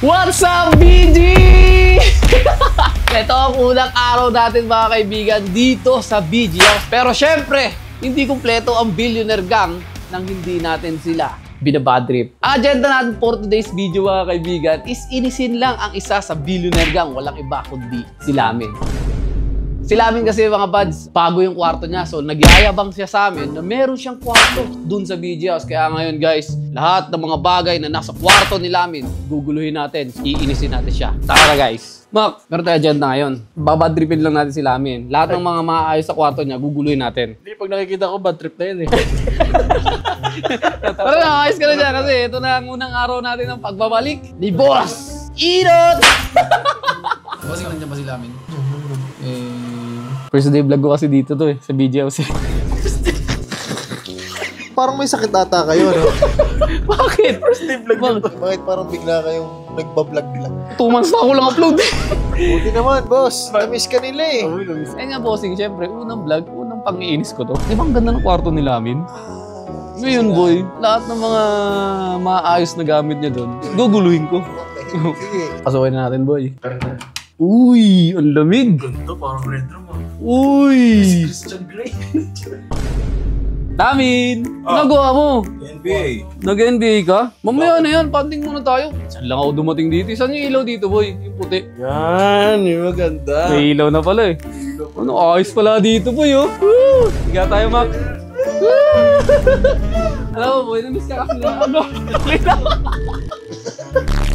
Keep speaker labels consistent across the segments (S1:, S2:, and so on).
S1: What's up, BG? Ito ang unang araw natin mga kaibigan dito sa BG House. Pero syempre, hindi kumpleto ang Billionaire Gang nang hindi natin sila binabadrip. Ang agenda natin for today's video mga kaibigan is inisin lang ang isa sa Billionaire Gang. Walang iba kundi si Lamin. Si Lamin kasi mga buds, bago yung kwarto niya. So nagyayabang siya sa amin na meron siyang kwarto dun sa BG House. Kaya ngayon guys, lahat ng mga bagay na nasa kwarto ni Lamin, guguluhin natin, iinisin natin siya. Tara guys. Mak, meron tayo agenda ngayon. Babadripin lang natin si Lamin. Lahat ng mga maayos sa kwarto niya, guguluhin natin.
S2: Hindi, pag nakikita ko, bad trip na yun eh.
S1: Pero ayos ka na dyan kasi ito na ang unang araw natin ng pagbabalik ni Boss Irot!
S2: Bossing, nandiyan ba si Lamin?
S1: First day vlog ko kasi dito to sa BG House.
S3: Parang may sakit ata kayo, no?
S1: Bakit?
S2: First day vlog nyo to.
S3: Bakit parang bigla kayong nagbablog lang?
S1: 2 months na ako lang upload.
S3: Buti naman, boss. Na-miss ka nila eh.
S1: Ayun nga bossing, syempre, unang vlog, unang pang-iinis ko to. Di ba ang ganda ng kwarto ni Lamin? Ngayon boy, lahat ng mga maayos na gamit niya doon, guguluhin ko.
S3: Sige.
S1: Pasukin na natin boy. Uy, ang lamig.
S2: Ganito, parang red room ah.
S1: Uy!
S2: Christian Grey.
S1: Lamin! Nagawa mo?
S2: NBA.
S1: Nag-NBA ka? Mamaya na yan, panding muna tayo. Saan lang ako dumating dito? Saan yung ilaw dito boy? Yung puti.
S2: Yan, yung maganda.
S1: May ilaw na pala eh. Ano, ayos pala dito boy oh. Woo! Higa tayo, Mac. Alam mo boy, namiss ka kasi na ano.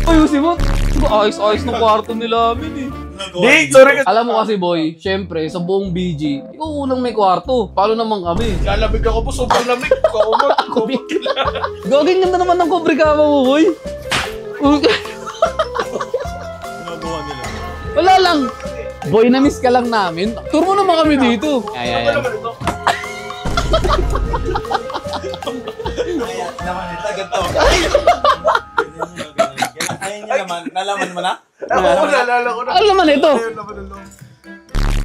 S1: Ayusin mo. Ayos-ayos ng kwarto nila amin eh.
S2: Di, sorry ka.
S1: Alam mo kasi boy, syempre sa buong BG, ikaw unang may kwarto. Paano naman kami?
S2: Lalabig ako po, sobrang lamig. Ako
S1: Gagawin ganda naman ng kubrikama mo boy.
S2: Ginagawa nila.
S1: Wala lang. Boy, na-miss ka lang namin. Tour mo naman kami dito. Ayan.
S2: Naman nila, ganito. Ayun niya naman, nalaman mo na?
S3: Oo, naalala ko na.
S1: Ano naman ito?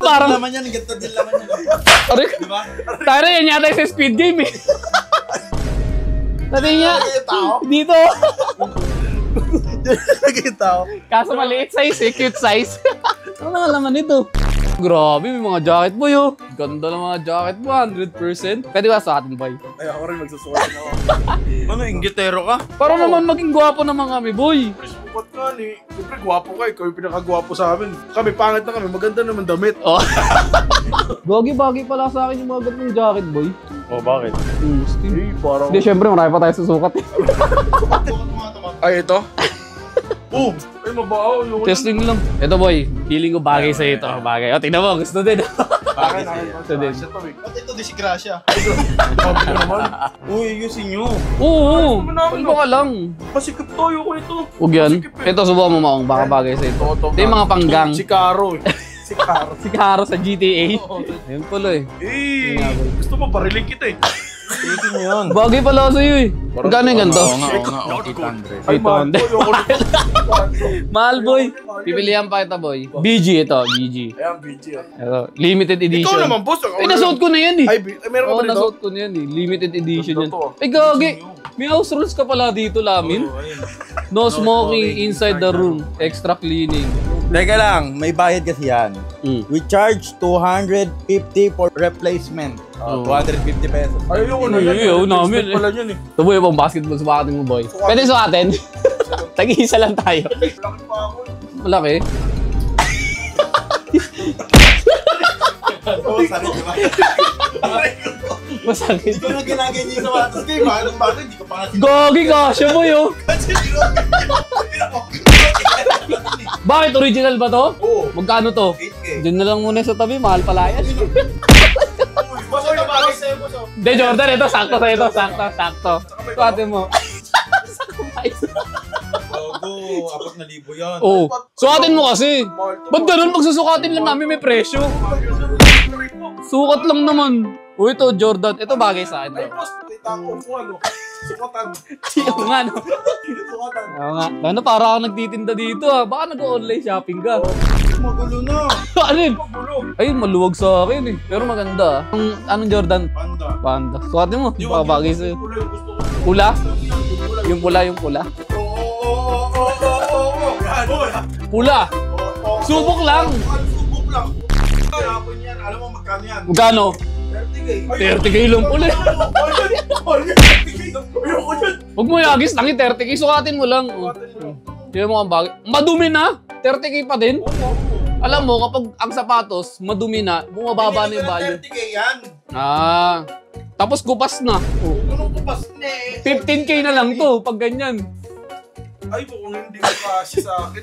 S1: Parang...
S2: Laman yan, ganito din laman yan.
S1: Aray,
S2: Diba?
S1: tayo yan yata sa speed game eh. Dati niya, dito.
S3: Nakita ko.
S1: Kaso maliit size eh, cute size. Ano nga laman ito? Grabe, may mga jacket boy oh. Ganda ng mga jacket mo, 100%. Pwede ba sa atin boy?
S3: Ay, ako rin magsusuot na ako.
S2: Ano, inggitero ka?
S1: Para naman maging gwapo naman kami boy.
S3: Sukat nga ni. Siyempre, gwapo ka. Ikaw yung pinakagwapo sa amin. Kami, pangit na kami. Maganda naman damit.
S1: Oh. Gogi-bagi pala sa akin yung mga ganung jacket boy.
S2: Oh, bakit?
S3: Eh, parang...
S1: Hindi, syempre marami pa tayo susukat eh.
S3: Ay, ito? Oh! Ay, mabaho.
S1: Testing lang. Ito boy, feeling ko bagay sa ito. Bagay. O, tingnan mo, gusto din.
S3: Bakit?
S1: Ito din.
S3: Ba't ito di si Gracia?
S2: Sabi naman. Uy, ayusin nyo.
S1: Oo, ano ka lang.
S2: Pasikip tayo ko ito.
S1: Huwag yan. Ito, subukan mo maong, baka bagay sa ito. Ito yung mga panggang.
S3: Si Caro. Si Caro.
S1: Si Karo sa GTA. Ayun pala eh.
S3: Eh, gusto mo pariling kita eh.
S2: Ayusin nyo yun.
S1: Bagay pala sa'yo eh. Magkano yung ganito?
S2: Oo nga, 800.
S3: Ay, mahal
S1: Ito,
S3: po.
S1: mahal boy. Pipilihan pa kita boy. BG ito, BG.
S3: Ayan, BG.
S1: Ito, limited edition.
S3: Ikaw naman, boss.
S1: Ay, nasuot ko na yan eh.
S3: Ay, meron ka
S1: Oo,
S3: ba dito?
S1: nasuot ko na yan eh. Limited edition yan.
S3: Totoo.
S1: Ay, gagi. May house rules ka pala dito, Lamin. No smoking inside the room. Extra cleaning.
S2: Teka lang, may bayad kasi yan.
S1: Mm.
S2: We charge 250 for replacement.
S1: Oh.
S2: 250 pesos.
S3: Ay, ayoko na yan.
S1: Ayaw namin
S3: Respect pala yun eh.
S1: Ito boy, pang basketball sukatin mo boy. Pwede sukatin? Tag-iisa lang tayo.
S3: Laki pa ako.
S1: Malaki.
S2: Oo, sakit diba?
S1: Masakit.
S2: Hindi ko na ginaganyan yung sapatos ko. Anong bakit? Hindi ko pa nga
S1: Gogi kasya boy oh. Bakit original ba to?
S2: Oo.
S1: Magkano to?
S2: 8K.
S1: Diyan na lang muna sa tabi, mahal pala yan.
S2: Basta na bagay sa'yo mo.
S1: Hindi Jordan, ito sakto sa ito, sakto. Sukatin mo.
S2: Gogo, 4,000 yan.
S1: Oh, sukatin mo kasi. Ba't ganun magsusukatin lang namin may presyo? Sukat lang naman. Oh, ito Jordan, ito bagay sa akin.
S3: Ay, boss. Kita ko po ano. Sukatan.
S1: Oo nga, no?
S3: Sukatan.
S1: Oo nga. Ano, para ako nagtitinda dito ah. Baka nag-online shopping ka.
S2: Magulo na.
S1: Ano yun?
S3: Magulo.
S1: Ayun, maluwag sa akin eh. Pero maganda ah. Anong Jordan?
S2: Panda.
S1: Panda. Sukatin mo. Baka bagay sa'yo.
S3: Pula yung gusto ko.
S1: Pula? Yung pula.
S3: Oo.
S1: Pula. Subok lang.
S3: Subok lang. Hapon yan. Alam mo magkano yan?
S1: Magkano?
S3: 30K.
S1: 30K lang pula.
S3: Ayoko dyan.
S1: Huwag mo yagis, tangi 30K. Sukatin mo lang. Tignan mo ang bagay. Madumi na. 30K pa din. Alam mo, kapag ang sapatos, madumi na, bumababa na yung value.
S3: 30K yan.
S1: Ah. Tapos kupas na. Oh.
S3: Anong kupas na eh?
S1: 15K na lang to, pag ganyan.
S3: Ay po, kung hindi ko kasi sa akin.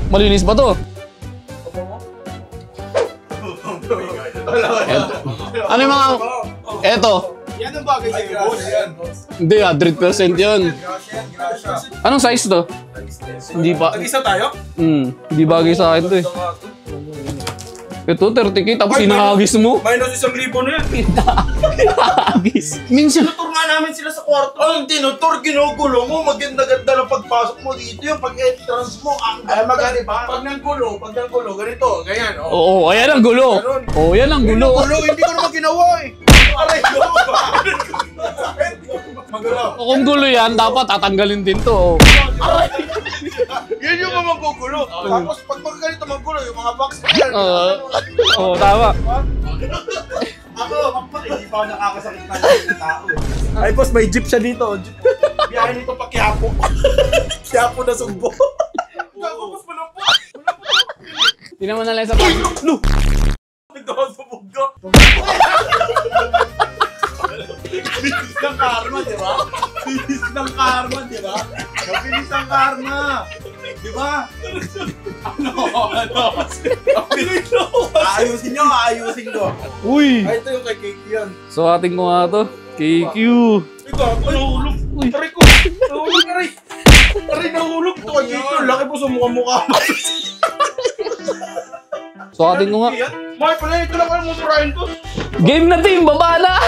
S1: Malinis ba to?
S3: Apa mo?
S1: Ano yung mga... Eto.
S3: Yan ang bagay sa'yo, boss.
S1: Hindi, 100% yun.
S3: Grasya.
S1: Anong size to? Hindi pa.
S3: Tag-isa tayo?
S1: Hindi bagay sa akin to eh. Ito, 30K, tapos hinahagis mo.
S3: Minus 1,000 na yan.
S1: Hinahagis. Minsan.
S3: Tinutur nga namin sila sa kwarto. Ang tinutur, ginugulo mo. Maganda-ganda lang pagpasok mo dito. Yung pag-entrance mo, ang ganda. Pag nanggulo, ganito. Ganyan, oh.
S1: Oo, ayan ang gulo. Oo, yan ang gulo.
S3: Gulo, hindi ko naman ginawa eh. Aray, Magulo.
S1: O kung gulo yan, dapat tatanggalin din to.
S3: Yan yung mga magugulo. Tapos pag ganito magulo, yung mga box yan.
S1: Oo, tama.
S3: Ako, hindi pa ako nakakasakit na ng tao eh. Ay, boss, may jeep siya dito. Biyahe nito pa Quiapo. Quiapo na sugbo. Gago, boss, malapot.
S1: Tingnan mo na lang sa pag... Lu!
S3: Ito ako sa bugdo. Bilis ng karma, di ba? Bilis ng karma, di ba? Mabilis ang karma. Di ba? Ano? Ayusin nyo.
S1: Uy!
S3: Ay, ito yung kay Cake yan.
S1: So, ating ko nga to. KQ.
S3: Ito, nahulog.
S1: Uy.
S3: Aray ko. Nahulog, aray. Aray, nahulog. Ito kay Cake yun. Laki po sa mukha mo.
S1: So, ating ko nga.
S3: Mahal pala, ito lang kayo mumurahin ko.
S1: Game na team! Baba na!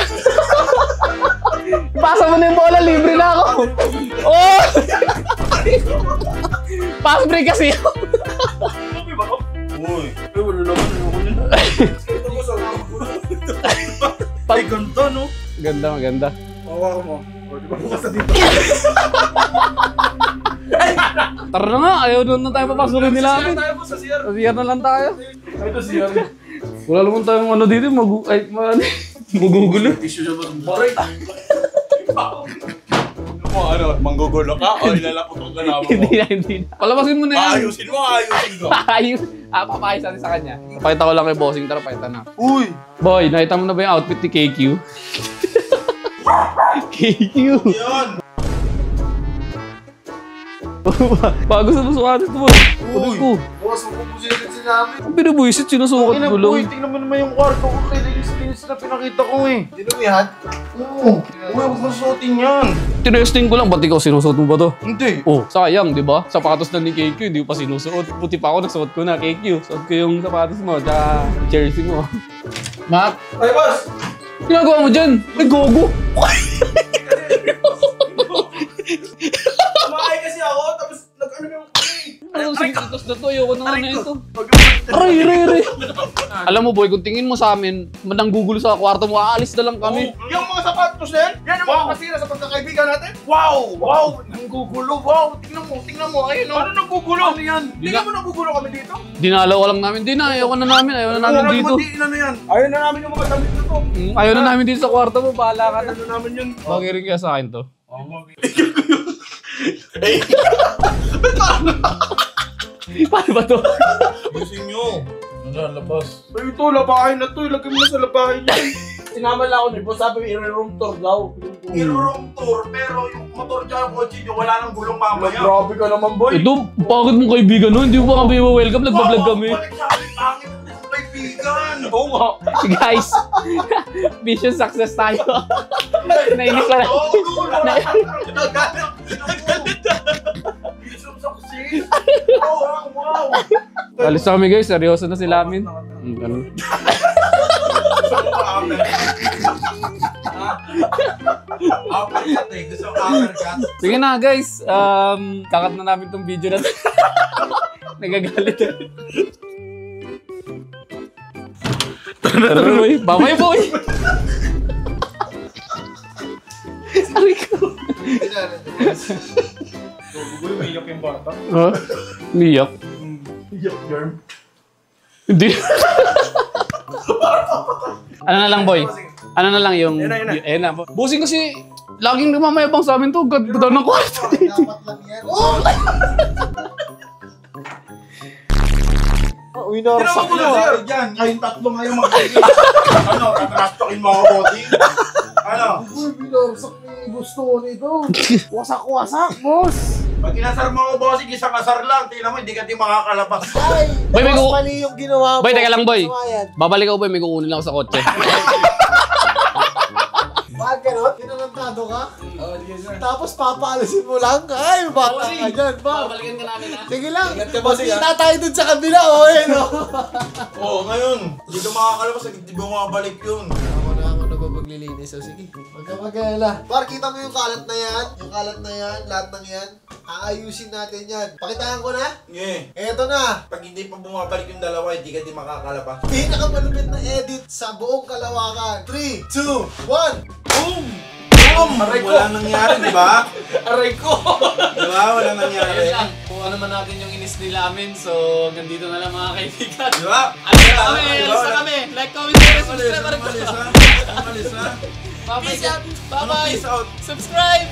S1: Pasa mo na yung bola, libre na ako! Oh! Pass break kasi ako!
S3: Sabi ba? Uy. Ay, wala naman. Ayoko nyo. Ito ko sa ay, ganda, no?
S1: Ganda, maganda.
S3: Hawa mo. O, di ba bukas na dito?
S1: Tara na nga, ayaw doon na tayo papasukin nila atin.
S3: Tayo po sa CR.
S1: Sa CR na lang tayo.
S3: Ay, ito CR.
S1: Wala naman tayong ano dito, magugulo.
S3: Issue siya ba sa baray? Ano, manggugulo ka o ilalapot ang galaman mo?
S1: Hindi na. Palabasin mo na yan.
S3: Ayusin mo.
S1: Ayos. Papayos natin sa kanya. Pakita ko lang kay bossing, tara pakita na.
S3: Uy!
S1: Boy, nakita mo na ba yung outfit ni KQ? KQ!
S3: Yan!
S1: Bago sa susukatin ito, boy. Uy! Ko.
S3: Bukas mo pupusitin sinabi.
S1: Ang binubuisit, sinusukat ko lang.
S3: Tingnan mo naman yung kwarto ko. Linis na pinakita ko eh. Dinumihan? Oo. Uy, huwag mo suotin yan.
S1: Tinesting ko lang, ba't ikaw sinusuot mo ba to?
S3: Hindi.
S1: Oh, sayang, di ba? Sapatos na ni KQ, hindi ko pa sinusuot. Puti pa ako, nagsuot ko na, KQ. Suot ko yung sapatos mo, tsaka jersey mo. Matt,
S3: Ay, boss!
S1: ginagawa mo dyan? Ay, gogo!
S3: Kumain kasi ako, tapos nag-ano yung
S1: Ano sa sapatos na to? Ayoko na nga na ito. Aray! Alam mo, boy, kung tingin mo sa amin, nanggugulo sa kwarto mo, aalis na lang kami.
S3: Yung mga sapatos na yan yung mga kasira sa pagkakaibigan natin. Wow! Wow! Nanggugulo! Wow! Tingnan mo! Ayun o! Ano nanggugulo? Ano yan? Tingnan mo nanggugulo kami dito?
S1: Dinalaw lang namin. Ayaw na namin dito.
S3: Ano yan? Ayaw na namin yung mga damit na to.
S1: Ayaw na namin dito sa kwarto mo, bahala ka na.
S3: Ayaw na namin yun.
S1: Bagay rin kaya sa akin to. Paano ba to?
S3: Ayusin nyo. Nalalabas. Ay, ito, labahin na to. Ilagay mo na sa labahin niya.
S4: Sinama lang ako ni boss, sabi i-room tour daw.
S3: I-room tour, pero yung motor dyan, yung kotse nyo, wala nang gulong mamaya.
S4: Grabe ka naman boy.
S1: Ito, bakit mo kaibigan no? Hindi mo pa kami welcome, nagbablog kami.
S3: Balik sa akin, pangit ng kaibigan.
S4: Oo nga.
S1: Guys, mission success tayo. Nainis pa lang.
S3: Mission success. Wow.
S1: Alis na kami guys, seryoso na sila amin. Ganun. Sige na guys, kakat na namin tong video na to. Nagagalit na. Tara boy, bye boy! Sorry ko.
S3: Uy, may iyak yung bata.
S1: Ha? Umiyak?
S3: Iyak, Germ.
S1: Hindi. Ano na lang, boy? Ano na lang yung...
S3: Yun na.
S1: Ayun na. Bossing kasi, laging namamayabang sa amin to. Ganda ng kwarto dito.
S5: Dapat lang yan. Oh!
S3: Tinawag ko na sir. Diyan, kayong tatlo ngayon mag-ibig. Ano, tatrastokin mo ako, bossing? Ano?
S5: Uy, binarsak ni gusto ko nito. Wasak-wasak, boss.
S3: Pag inasar mo ako, bossing, isang asar lang. Tingnan mo, hindi ka di makakalabas.
S5: Ay,
S1: Boy, may
S5: boss,
S1: gu-
S5: mali yung ginawa mo.
S1: Boy, teka lang, boy.
S5: Ano nga yan?
S1: Babalik ako, boy. May kukunin lang ako sa kotse.
S5: Bakit ganun? Kinalantado ka? Tapos papaalisin mo lang? Ay, bata ka dyan, ba?
S1: Babalikan ka namin, ha?
S5: Sige lang. Magkita tayo dun sa kabila, o eh, no?
S3: Oo, ngayon. Hindi ka makakalabas, hindi bumabalik yun.
S5: Ako na ba maglilinis? So, sige. Huwag ka mag-alala. Par, kita mo yung kalat na yan? Yung kalat na yan, lahat ng yan. Aayusin natin yan. Pakitaan ko na?
S3: Yeah.
S5: Eto na.
S3: Pag hindi pa bumabalik yung dalawa, hindi ka di makakalabas.
S5: Pinakamalupit na edit sa buong Kalawakan. 3, 2, 1.
S3: Boom! Boom! Wala nangyari, di ba?
S4: Aray ko!
S3: Di ba? Wala nangyari.
S1: Ayun lang. Kung ano man natin yung inis nila amin. So, nandito na lang mga kaibigan.
S3: Di ba?
S1: Alis na kami! Alis na kami! Like, comment, share, subscribe.
S3: Umalis ha? Umalis ha?
S1: Bye-bye!
S3: Peace out.
S1: Bye-bye!
S3: Peace out.
S1: Subscribe!